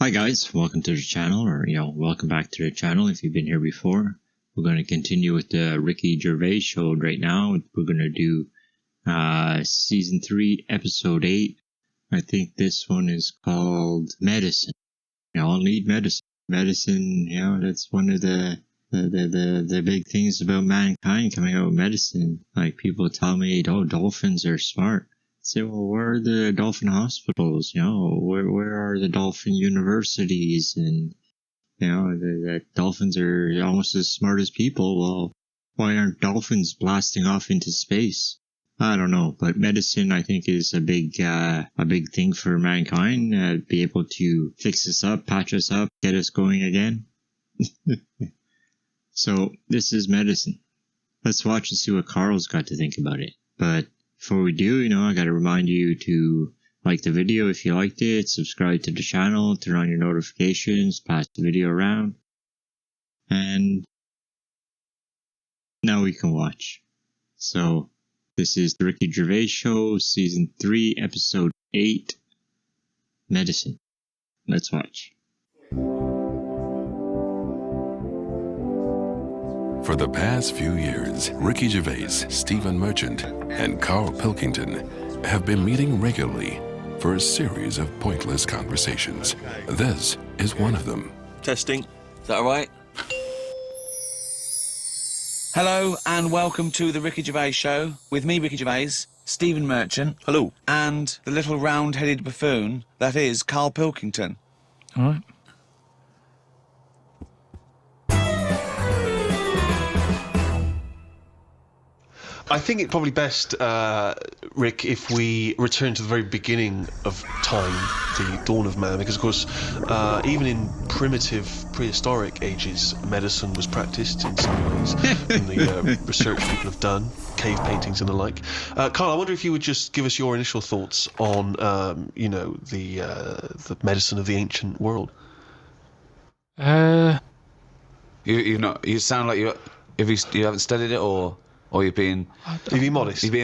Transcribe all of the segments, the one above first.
Hi guys, welcome to the channel, or welcome back to the channel if you've been here before. We're going to continue with the Ricky Gervais show right now. We're going to do season 3, episode 8. I think this one is called Medicine. We all need medicine. Medicine, that's one of the big things about mankind coming out with medicine. Like, people tell me, oh, dolphins are smart. Say, well, where are the dolphin hospitals? Where are the dolphin universities? And, that dolphins are almost as smart as people. Well, why aren't dolphins blasting off into space? I don't know, but medicine, I think, is a big thing for mankind. Be able to fix us up, patch us up, get us going again. So this is medicine. Let's watch and see what Carl's got to think about it. But before we do, I got to remind you to like the video if you liked it, subscribe to the channel, turn on your notifications, pass the video around, and now we can watch. So, this is the Ricky Gervais Show, Season 3, Episode 8, Medicine. Let's watch. For the past few years, Ricky Gervais, Stephen Merchant, and Carl Pilkington have been meeting regularly for a series of pointless conversations. This is one of them. Testing. Is that all right? Hello and welcome to the Ricky Gervais Show with me, Ricky Gervais, Stephen Merchant. Hello. And the little round-headed buffoon that is Carl Pilkington. All right. I think it's probably best, Rick, if we return to the very beginning of time, the dawn of man, because, of course, even in primitive, prehistoric ages, medicine was practiced in some ways, in the research people have done, cave paintings and the like. Carl, I wonder if you would just give us your initial thoughts on, the medicine of the ancient world. You sound like you haven't studied it, or you're being... You're being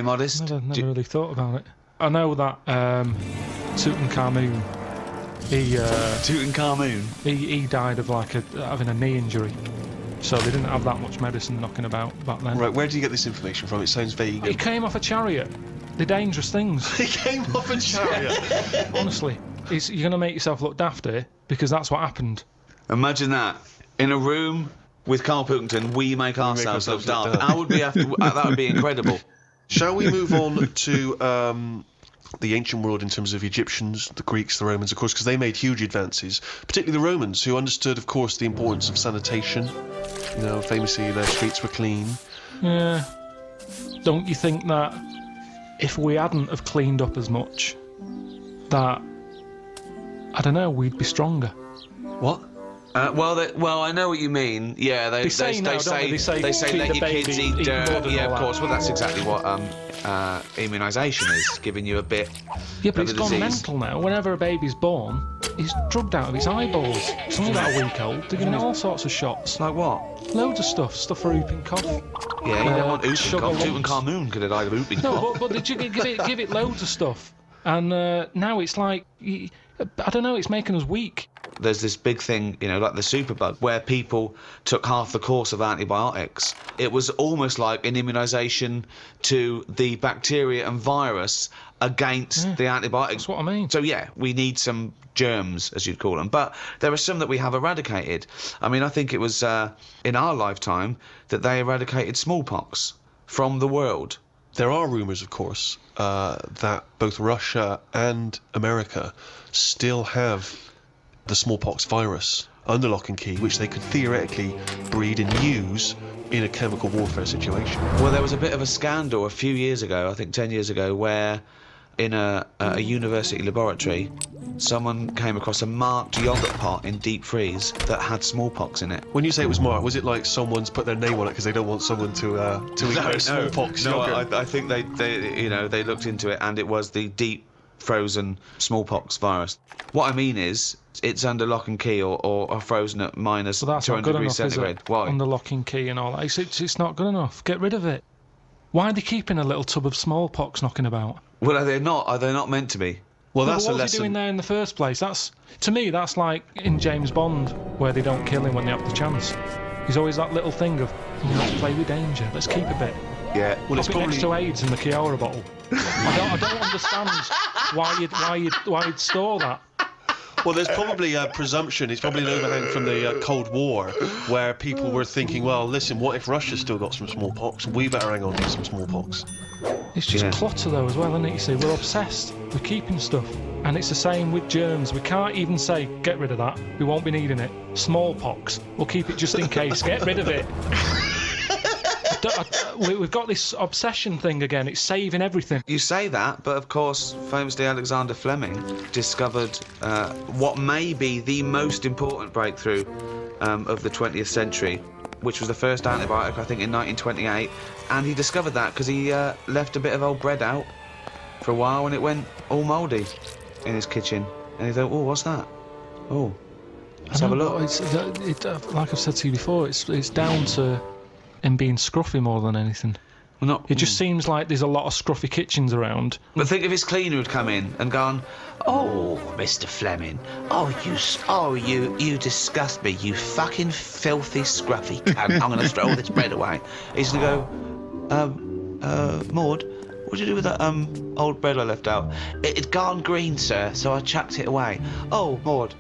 modest. I've never really thought about it. I know that Tutankhamun, he died of having a knee injury. So they didn't have that much medicine knocking about back then. Right, where do you get this information from? It sounds vague. He came off a chariot. They're dangerous things. He came off a chariot? Honestly. You're going to make yourself look daft here, because that's what happened. Imagine that. In a room with Carl Pilkington, we make ourselves look daft. That would be incredible. Shall we move on to the ancient world in terms of Egyptians, the Greeks, the Romans, of course, because they made huge advances, particularly the Romans, who understood, of course, the importance of sanitation. Famously, their streets were clean. Yeah. Don't you think that if we hadn't have cleaned up as much, that, I don't know, we'd be stronger? What? Well, I know what you mean. Yeah, they say let your kids eat dirt. Yeah, of course. Well, that's exactly what immunisation is, giving you a bit. Yeah, but it's gone mental now. Whenever a baby's born, he's drugged out of his eyeballs. It's only about a week old. They're giving it all sorts of shots. Like what? Loads of stuff for whooping cough. Yeah, you don't want whooping cough. Tutankhamun could have died of whooping cough. No, but did you give it loads of stuff? And now it's like, I don't know, it's making us weak. There's this big thing, like the superbug, where people took half the course of antibiotics. It was almost like an immunisation to the bacteria and virus against the antibiotics. That's what I mean. So, yeah, we need some germs, as you'd call them. But there are some that we have eradicated. I mean, I think it was in our lifetime that they eradicated smallpox from the world. There are rumours, of course, that both Russia and America still have the smallpox virus under lock and key, which they could theoretically breed and use in a chemical warfare situation. Well, there was a bit of a scandal a few years ago, I think 10 years ago, where in a university laboratory, someone came across a marked yoghurt pot in deep freeze that had smallpox in it. When you say it was marked, was it like someone's put their name on it because they don't want someone to eat their smallpox yogurt? No, I think they looked into it, and it was the deep frozen smallpox virus. What I mean is, it's under lock and key or frozen at minus 200 degrees centigrade. Why? Under lock and key and all that. It's not good enough. Get rid of it. Why are they keeping a little tub of smallpox knocking about? Well, are they not meant to be? Well, No, that's but a what was he doing lesson. there in the first place? To me, that's like in James Bond, where they don't kill him when they have the chance. He's always that little thing of, let's play with danger, let's keep a bit. Yeah. Well, it's Pop it probably next to AIDS in the Chiara bottle. I don't understand why you'd store that. Well, there's probably a presumption, it's probably an overhang from the Cold War, where people were thinking, well, listen, what if Russia's still got some smallpox? We better hang on to some smallpox. It's just Yeah. clutter though as well, isn't it? You see, we're obsessed with keeping stuff. And it's the same with germs. We can't even say, get rid of that, we won't be needing it. Smallpox, we'll keep it just in case, get rid of it. We've got this obsession thing again, it's saving everything. You say that, but of course, famously Alexander Fleming discovered what may be the most important breakthrough of the 20th century, which was the first antibiotic, I think, in 1928. And he discovered that because he left a bit of old bread out for a while and it went all mouldy in his kitchen. And he thought, oh, what's that? Oh, let's have a look. Like I've said to you before, it's down to him being scruffy more than anything. Well, not, It just seems like there's a lot of scruffy kitchens around. But think if his cleaner had come in and gone, oh, Mr. Fleming, you disgust me, you fucking filthy scruffy cunt. I'm going to throw all this bread away. He's going to go, Maud, what'd you do with that old bread I left out? It'd gone green, sir, so I chucked it away. Oh, Maud,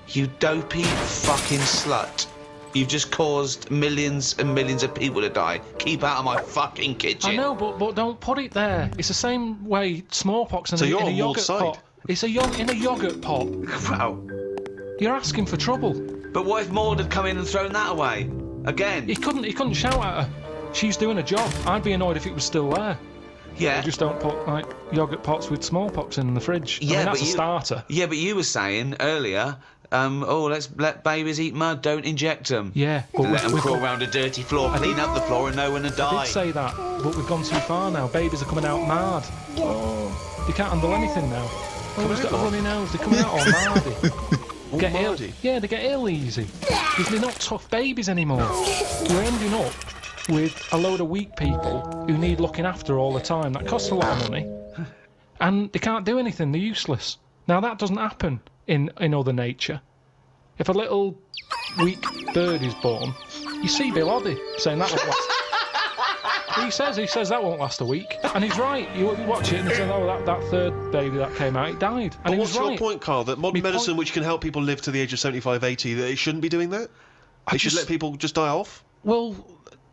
you dopey fucking slut. You've just caused millions and millions of people to die. Keep out of my fucking kitchen. I know, but don't put it there. It's the same way smallpox in a you're on yogurt Maud's side. pot. It's in a yogurt pot. Wow. You're asking for trouble. But what if Maud had come in and thrown that away? Again? He couldn't shout at her. She's doing a job. I'd be annoyed if it was still there. Yeah. They just don't put like yogurt pots with smallpox in the fridge. Yeah, I mean, that's but a starter. Yeah, but you were saying earlier, let's let babies eat mud, don't inject them. Yeah, but Let them we've crawl got- around a dirty floor, clean up the floor and know when to I die. did say that, but we've gone too far now. Babies are coming out mad. They can't handle anything now. Oh, he's got a runny nose. They're coming out all mardy. Get ill. mardy? Yeah, they get ill easy. Because they're not tough babies anymore. We're ending up with a load of weak people who need looking after all the time. That costs a lot of money. And they can't do anything. They're useless. Now, that doesn't happen in other nature. If a little weak bird is born, you see Bill Oddie saying that won't last. He says that won't last a week, and he's right. You watch it and he says, "Oh, that third baby that came out, it died." And But he what's was your right. point, Carl? That modern My medicine, point- which can help people live to the age of 75, 80, that it shouldn't be doing that? It should just- let people just die off? Well,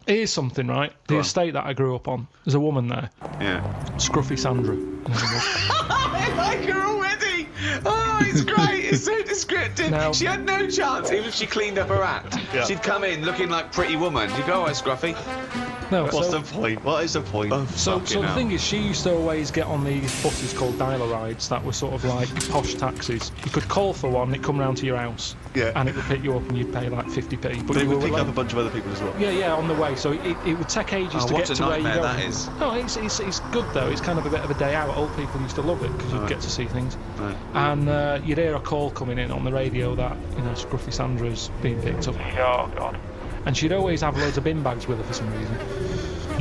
here's something, right? The estate that I grew up on, there's a woman there, Yeah. Scruffy Sandra. I like her already. Oh, it's great. It's so descriptive. Now- She had no chance, even if she cleaned up her act. Yeah. She'd come in looking like Pretty Woman. You go, "Oh, Scruffy." No, What's so, the point? What is the point? so Fucking the hell. thing is, she used to always get on these buses called dialer rides that were sort of like posh taxis. You could call for one, it'd come round to your house, Yeah. and it would pick you up, and you'd pay like 50p. But They you would were pick like- up a bunch of other people as well. Yeah, on the way. So it would take ages Oh, to what get a to where nightmare you go. that is. No, it's good though. It's kind of a bit of a day out. Old people used to love it because you'd get to see things. Right. And you'd hear a call coming in on the radio that Scruffy Sandra's being picked up. Oh God! And she'd always have loads of bin bags with her for some reason.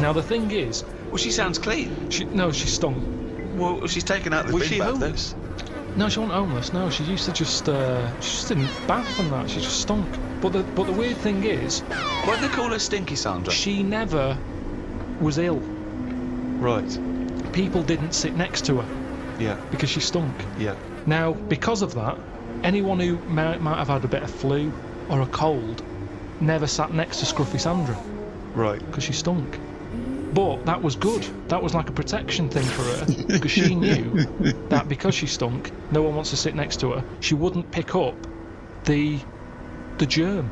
Now the thing is, Well, she sounds clean. she stunk. Well, she's taken out the Was bin she bag, though. homeless? No, she wasn't homeless. No, she used to she just didn't bath and that. She just stunk. But the weird thing is, Why do they call her Stinky Sandra? she never was ill. Right. People didn't sit next to her Yeah. because she stunk. Yeah. Now, because of that, anyone who might have had a bit of flu or a cold never sat next to Scruffy Sandra Right. because she stunk. But that was good. That was like a protection thing for her because she knew that because she stunk, no one wants to sit next to her. She wouldn't pick up the germ.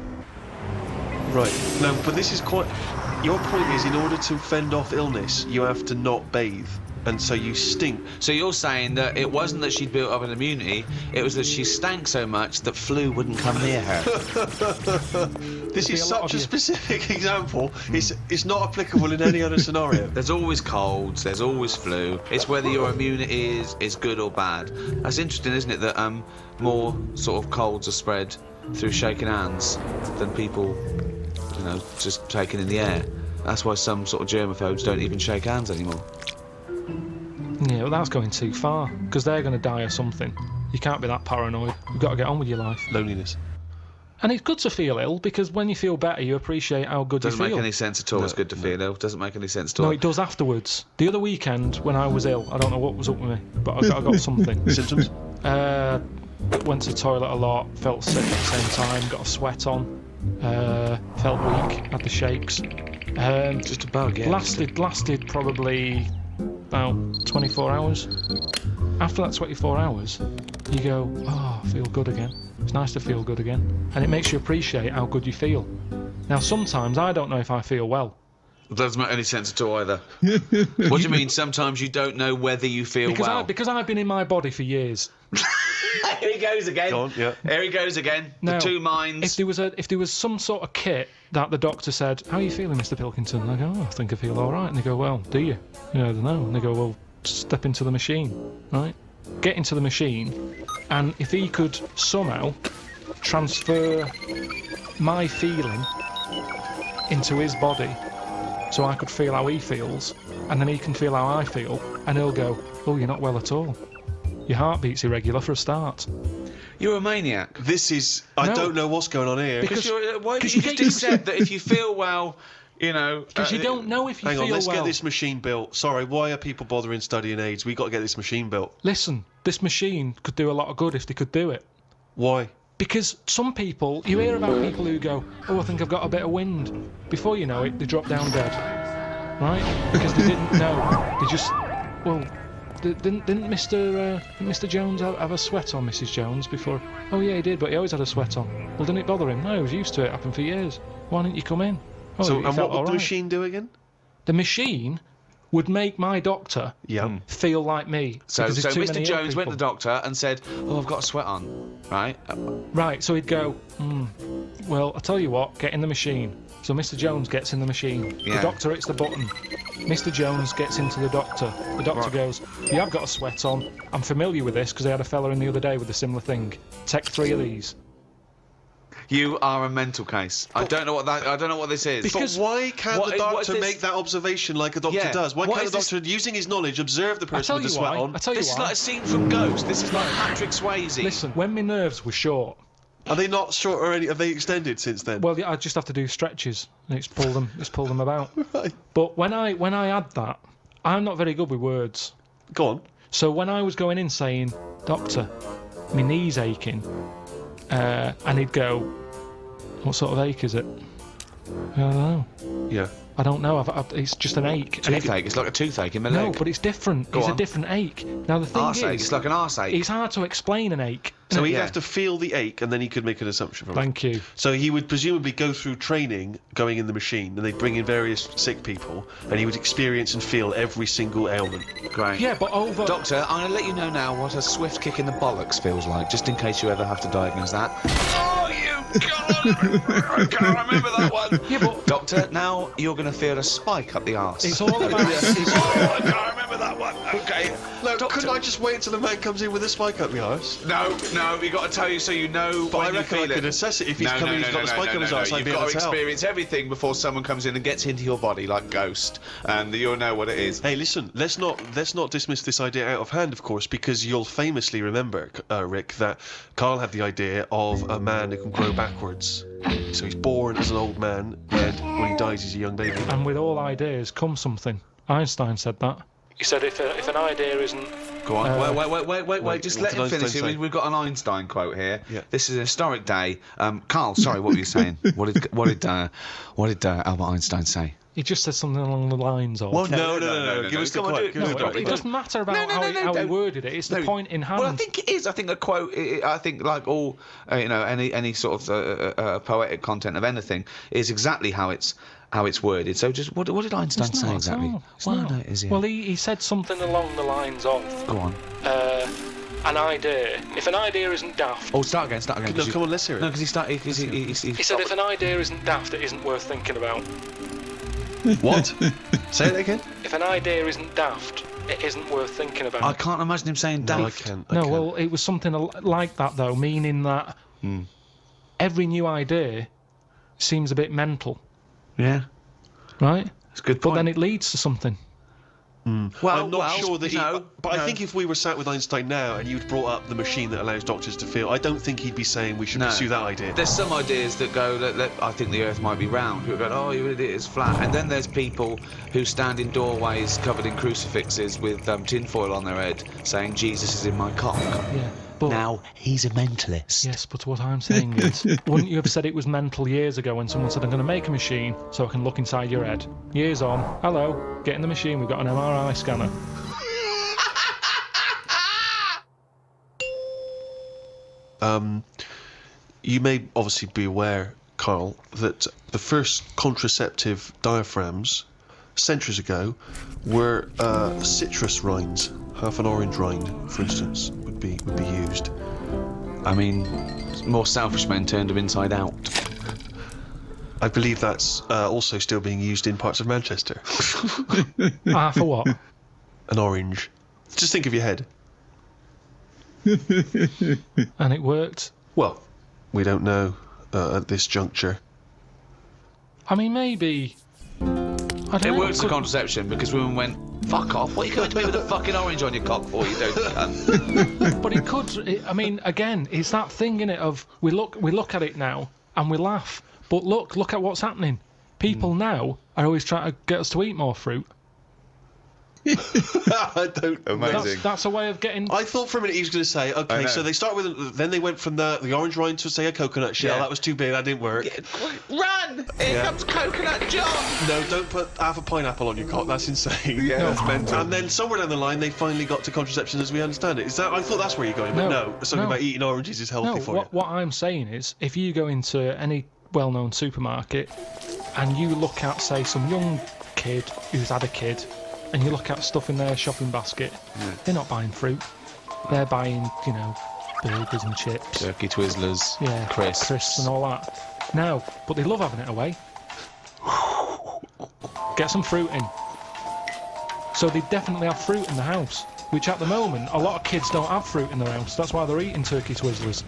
Right. No, but this is quite... Your point is, in order to fend off illness, you have to not bathe. And so you stink. So you're saying that it wasn't that she'd built up an immunity, it was that she stank so much that flu wouldn't come near her. This be is a lot such of a you. specific example. It's not applicable in any other scenario. There's always colds, there's always flu. It's whether your immunity is good or bad. That's interesting, isn't it, that more sort of colds are spread through shaking hands than people, just taking in the air. That's why some sort of germaphobes don't even shake hands anymore. Yeah, well, that's going too far, because they're going to die or something. You can't be that paranoid. You've got to get on with your life. Loneliness. And it's good to feel ill, because when you feel better, you appreciate how good you feel. Doesn't make any sense at all. It's good to feel ill. Doesn't make any sense at all. No, it does afterwards. The other weekend, when I was ill, I don't know what was up with me, but I got something. Symptoms? Went to the toilet a lot, felt sick at the same time, got a sweat on, felt weak, had the shakes. Just a bug, yeah. Lasted probably about 24 hours. After that 24 hours, you go, oh, I feel good again. It's nice to feel good again. And it makes you appreciate how good you feel. Now, sometimes I don't know if I feel well. It doesn't make any sense at all either. What do you mean? Sometimes you don't know whether you feel well? Because I've been in my body for years. Here he goes again. Go on, yeah. Here he goes again. Now, the two minds. If there was some sort of kit that the doctor said, how are you feeling, Mr. Pilkington? And I go, oh, I think I feel all right. And they go, well, do you? I don't know. And they go, well, step into the machine, right? Get into the machine, and if he could somehow transfer my feeling into his body so I could feel how he feels, and then he can feel how I feel, and he'll go, oh, you're not well at all. Your heartbeat's irregular for a start. You're a maniac. This is... I No. don't know what's going on here. Because why did you just said that if you feel well, Because you don't know if you Hang feel on, let's well. get this machine built. Sorry, why are people bothering studying AIDS? We got to get this machine built. Listen, this machine could do a lot of good if they could do it. Why? Because some people, you hear about people who go, oh, I think I've got a bit of wind. Before you know it, they drop down dead. Right? Because they didn't know. They just, well, didn't Mr. Jones have a sweat on, Mrs. Jones, before? Oh, yeah, he did, but he always had a sweat on. Well, didn't it bother him? No, he was used to it. Happened for years. Why didn't you come in? Oh, So, he and felt what would all the right. machine do again? The machine would make my doctor Yeah. feel like me. So because there's too Mr. many ill Jones went to the people. doctor and said, oh, I've got a sweat on, right? Right, so he'd go, well, I'll tell you what, get in the machine. So Mr. Jones gets in the machine. Yeah. The doctor hits the button. Mr. Jones gets into the doctor. The doctor goes, you have got a sweat on. I'm familiar with this because I had a fella in the other day with a similar thing. Take 3 of these. You are a mental case. I don't know what this is. Because- But why can't what the is doctor this- make that observation like a doctor Yeah. does? Why What can't the is this- doctor, using his knowledge, observe the person tell with the you sweat why. on? I tell you This is why. like a scene from Ghost. This is like Patrick Swayze. Listen, when my nerves were short, Are they not short already? Have they extended since then? well, I just have to do stretches and it's pull them about. Right. But when I had that, I'm not very good with words. Go on. So when I was going in saying, Doctor, my knee's aching, and he'd go, what sort of ache is it? I don't know. Yeah. I don't know. It's just an ache. And Toothache. It's like a toothache in my no, leg. but it's different. Go It's on. a different ache. Now the thing Arseache. is, It's like an arseache. it's hard to explain an ache. So he'd Yeah. have to feel the ache and then he could make an assumption from it. Thank you. So he would presumably go through training going in the machine and they'd bring in various sick people and he would experience and feel every single ailment. Great. Yeah, but over. Doctor, I'm going to let you know now what a swift kick in the bollocks feels like, just in case you ever have to diagnose that. Oh, you God! I can't remember that one. Yeah, but Doctor, now you're going to feel a spike up the arse. it's all about. Oh, I can't remember that one. Okay. No, Doctor. couldn't I just wait until the man comes in with a spike up the arse? No, we got to tell you so you know But when I you reckon I feel could it. assess it if he's coming, he's got a spike up his arse. I'd You've be got able to to tell. experience everything before someone comes in and gets into your body like Ghost, and you'll know what it is. Hey, listen, let's not dismiss this idea out of hand, of course, because you'll famously remember, Rick, that Carl had the idea of a man who can grow backwards. So he's born as an old man, and when he dies, he's a young baby. And with all ideas comes something. Einstein said that. He said if an idea isn't. Go on. Uh, Wait. Just what let did him Einstein finish. say? We've got an Einstein quote here. Yeah. This is a historic day. Carl, sorry, what were you saying? what did Albert Einstein say? He just said something along the lines of. Well, no. Give us the Come on, quote. do Give us it. the No, quote. it doesn't matter about how he don't. worded it. It's the point in hand. Well, I think it is. I think a quote. I think like all, any sort of poetic content of anything is exactly how it's worded. So just what did Einstein It's say not, exactly? no. It's not, no, it is, yeah. Well, he said something along the lines of Go on. an idea. If an idea isn't daft. Oh, start again. No, come on, let's hear it. No, because he started. Because he He said if an idea isn't daft, it isn't worth thinking about. What? Say it again. If an idea isn't daft, it isn't worth thinking about. I can't imagine him saying No, I daft. can't. No, well, it was something like that though, meaning that every new idea seems a bit mental, Yeah, right? it's a good But point. then it leads to something. Well, I'm not sure that but I no. think if we were sat with Einstein now and you'd brought up the machine that allows doctors to feel, I don't think he'd be saying we should pursue that idea. There's some ideas that go, I think the Earth might be round. People go, oh, you idiot, it's flat. And then there's people who stand in doorways covered in crucifixes with tinfoil on their head saying, Jesus is in my cock. Yeah. But, now, he's a mentalist. yes, but what I'm saying is, wouldn't you have said it was mental years ago when someone said, I'm going to make a machine so I can look inside your head? Years on, hello, get in the machine, we've got an MRI scanner. You may obviously be aware, Carl, that the first contraceptive diaphragms, centuries ago, were citrus rinds. Half an orange rind, for instance, would be used. I mean, more selfish men turned them inside out. I believe that's also still being used in parts of Manchester. For what? An orange. Just think of your head. And it worked. Well, we don't know at this juncture. I mean, maybe... I don't It know, works for contraception because women went, fuck off, what are you going to me with a fucking orange on your cock for, you don't cunt? But it could... I mean, again, it's that thing, innit, of we look at it now and we laugh. But look at what's happening. People now are always trying to get us to eat more fruit. I don't know. Amazing. That's a way of getting... I thought for a minute he was going to say, okay, so they start with, then they went from the orange rind to, say, a coconut shell. Yeah. That was too big, that didn't work. Run! Here comes Coconut John! No, don't put half a pineapple on your cock, that's insane. Yeah, that's mental. And then somewhere down the line, they finally got to contraception as we understand it. I thought that's where you're going, but no, something about eating oranges is healthy for you. What I'm saying is, if you go into any well-known supermarket and you look at, say, some young kid who's had a kid, and you look at stuff in their shopping basket, they're not buying fruit. They're buying, burgers and chips. Turkey Twizzlers, Yeah, crisps and all that. Now, but they love having it away. Get some fruit in. So they definitely have fruit in the house, which at the moment, a lot of kids don't have fruit in their house. That's why they're eating Turkey Twizzlers.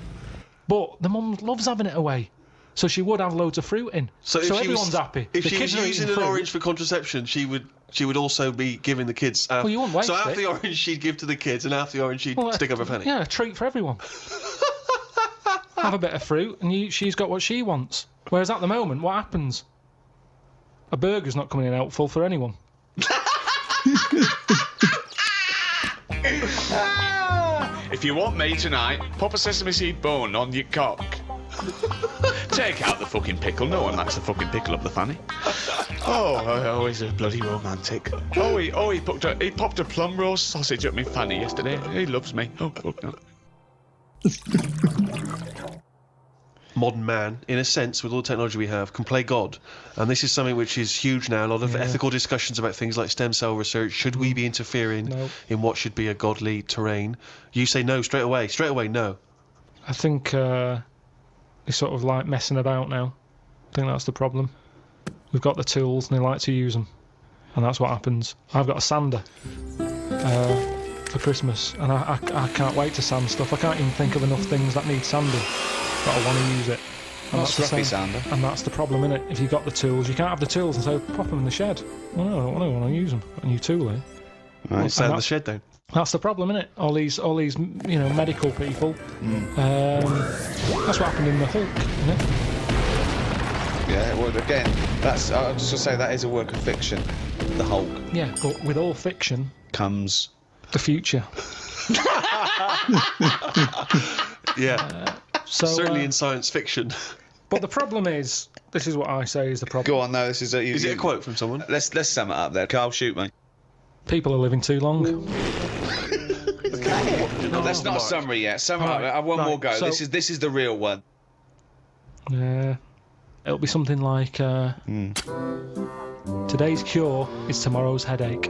But the mum loves having it away. So she would have loads of fruit in. So everyone's happy. If the she was kids are using eating an fruit. orange for contraception, she would also be giving the kids half. Well, you wouldn't waste so half it. the orange she'd give to the kids, and half the orange she'd stick up her penny. Yeah, a treat for everyone. Have a bit of fruit, and she's got what she wants. Whereas at the moment, what happens? A burger's not coming in helpful for anyone. If you want me tonight, pop a sesame seed bone on your cock. Take out the fucking pickle. No one likes the fucking pickle up the fanny. Oh, he's a bloody romantic. He popped a plum roast sausage up my fanny yesterday. He loves me. Oh, fuck no. Modern man, in a sense, with all the technology we have, can play God. And this is something which is huge now. A lot of ethical discussions about things like stem cell research. Should we be interfering in what should be a godly terrain? You say no straight away. Straight away, no. I think they're sort of like messing about now. I think that's the problem. We've got the tools and they like to use them. And that's what happens. I've got a sander for Christmas. And I can't wait to sand stuff. I can't even think of enough things that need sanding. But I want to use it. And That's the sander. And that's the problem, innit? If you've got the tools, you can't have the tools and so pop them in the shed. Well, no, I don't want to use them. A new tool, eh? Right, sand the shed down. That's the problem, innit? All these, medical people. That's what happened in the Hulk, Yeah, well, again, I was just going to say that is a work of fiction. The Hulk. Yeah, but with all fiction comes the future. Yeah. So, certainly in science fiction. But the problem is, this is what I say is the problem. Go on, no, this is a... Is it a quote from someone? Let's sum it up there. Carl, shoot me. People are living too long. That's not a summary yet. Summary. Right, I have one more go. so- This is the real one. Yeah. It'll be something like, today's cure is tomorrow's headache.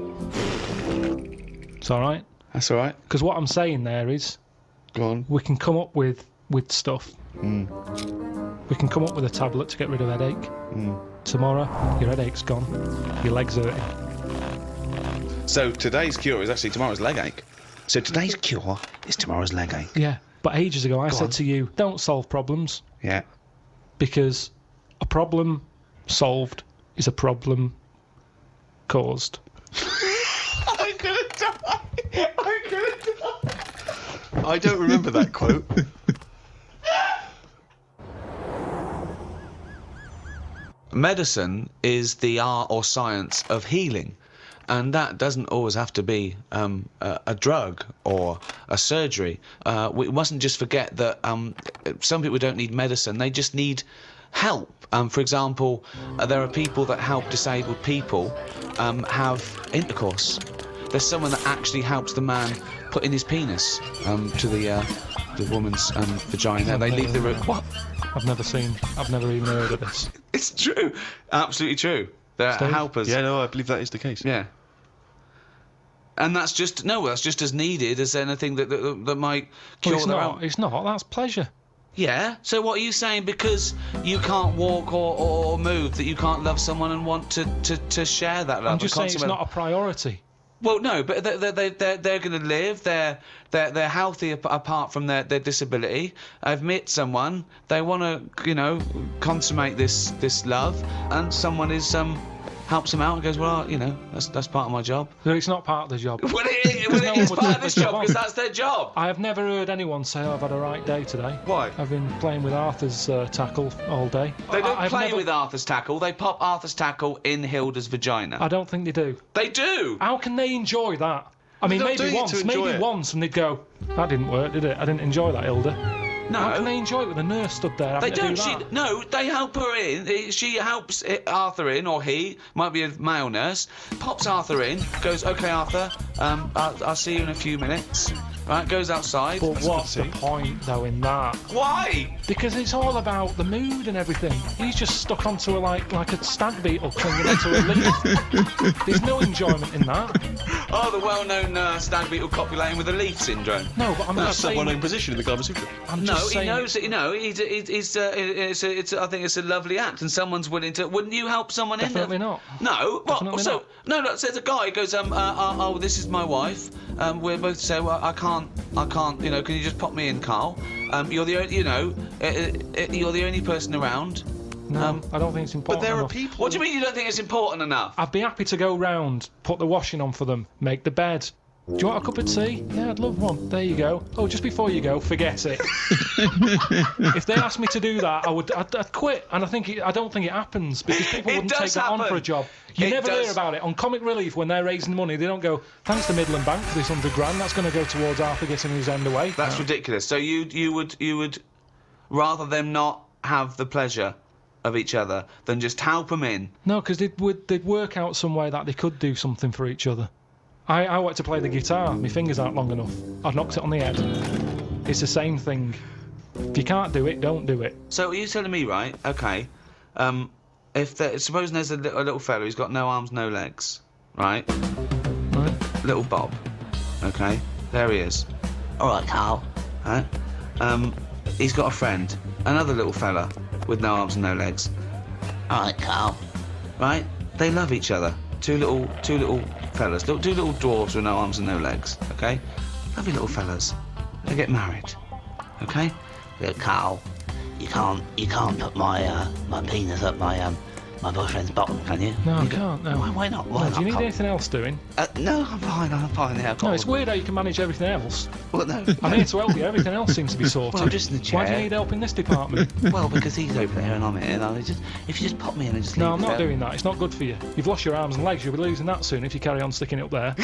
It's alright? That's all right. Because what I'm saying there is, Go on. we can come up with stuff. We can come up with a tablet to get rid of headache. Tomorrow, your headache's gone. Your legs hurting. So today's cure is actually tomorrow's leg ache. So today's cure is tomorrow's leg ache. Yeah. But ages ago, I said to you, don't solve problems. Yeah. Because a problem solved is a problem caused. I don't remember that quote. Medicine is the art or science of healing, and that doesn't always have to be a drug or a surgery. We mustn't just forget that some people don't need medicine, they just need help. For example, there are people that help disabled people have intercourse. There's someone that actually helps the man put in his penis to the woman's vagina. They leave the room. What? I've never even heard of this. It's true. Absolutely true. They're Steve? helpers. Yeah, no, I believe that is the case. Yeah. And that's just as needed as anything that might cure Well, their own. it's not. That's pleasure. Yeah. So what are you saying? Because you can't walk or move, that you can't love someone and want to share that love? I'm just saying it's not a priority. Well, no, but they're going to live. They're healthy apart from their disability. I've met someone. They want to consummate this love, and someone helps them out and goes, well, that's part of my job. No, it's not part of the job. Well, it is part of this job because that's their job. I have never heard anyone say I've had a right day today. Why? I've been playing with Arthur's tackle all day. They don't I've play never- with Arthur's tackle. They pop Arthur's tackle in Hilda's vagina. I don't think they do. They do. How can they enjoy that? I mean, They're not maybe doing it to enjoy it. once, and they'd go, that didn't work, did it? I didn't enjoy that, Hilda. No. How can they enjoy it with a nurse stood there They having don't. to do that? No, they help her in. She helps Arthur in, or he might be a male nurse. Pops Arthur in. Goes, okay, Arthur. I'll see you in a few minutes. Right. Goes outside. But what's the point, though, in that? Why? Because it's all about the mood and everything. He's just stuck onto her like a stag beetle clinging onto a leaf. There's no enjoyment in that. Oh, the well-known stag beetle copulating with a leaf syndrome. No, but I'm That's just the saying. well-known position in the Kama Sutra. I'm No, just he saying, knows it. I think it's a lovely act, and someone's willing to. Wouldn't you help someone in? Definitely not. No. Definitely So not. no. Look, says a guy goes, oh, this is my wife. We're both say, well, I can't. Can you just pop me in, Carl? You're the you're the only person around. No, I don't think it's important. But there are enough. people. What do you mean you don't think it's important enough? I'd be happy to go round, put the washing on for them, make the bed. Do you want a cup of tea? Yeah, I'd love one. There you go. Oh, just before you go, forget it. If they asked me to do that, I'd quit. And I don't think it happens because people It wouldn't does take that on happen. for a job. You It never does. hear about it. On Comic Relief, when they're raising money, they don't go, thanks to Midland Bank for this £100. That's going to go towards Arthur getting his end away. That's ridiculous. So you would rather them not have the pleasure of each other than just help them in. No, because they'd work out some way that they could do something for each other. I want to play the guitar. My fingers aren't long enough. I've knocked it on the head. It's the same thing. If you can't do it, don't do it. So are you telling me, right? Okay. Supposing there's a little fella who's got no arms, no legs, right? Right? Little Bob. Okay. There he is. All right, Carl. Right? He's got a friend, another little fella with no arms and no legs. All right, Carl. Right? They love each other. Two little fellas, two little dwarves with no arms and no legs. Okay, lovely little fellas. They get married. Okay. Yeah, Carl, you can't put my penis up my boyfriend's bottom, can you? No, I You go, can't. No. Why not? No, do you need anything else doing? No, I'm fine. Yeah, No, it's weird how you can manage everything else. Well, no. I'm here to help you. Everything else seems to be sorted. Well, I'm just in the chair. Why do you need help in this department? Well, because he's over there and I'm here. And if you just pop me in and just No, leave I'm it not there. doing that. It's not good for you. You've lost your arms and legs. You'll be losing that soon if you carry on sticking it up there.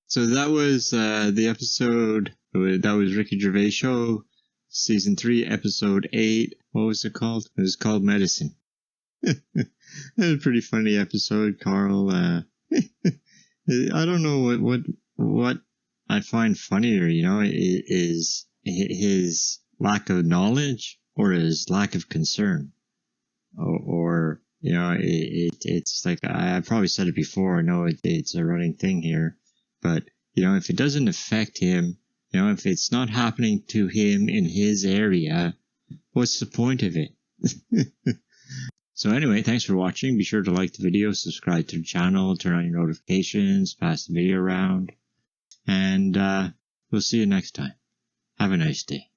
So that was the episode. That was Ricky Gervais Show, Season 3, Episode 8. What was it called? It was called Medicine. It was a pretty funny episode, Carl. I don't know what I find funnier, is his lack of knowledge or his lack of concern. Or it's like, I probably said it before. I know it's a running thing here. But, if it doesn't affect him, if it's not happening to him in his area, what's the point of it? So anyway, thanks for watching. Be sure to like the video, subscribe to the channel, turn on your notifications, pass the video around. And we'll see you next time. Have a nice day.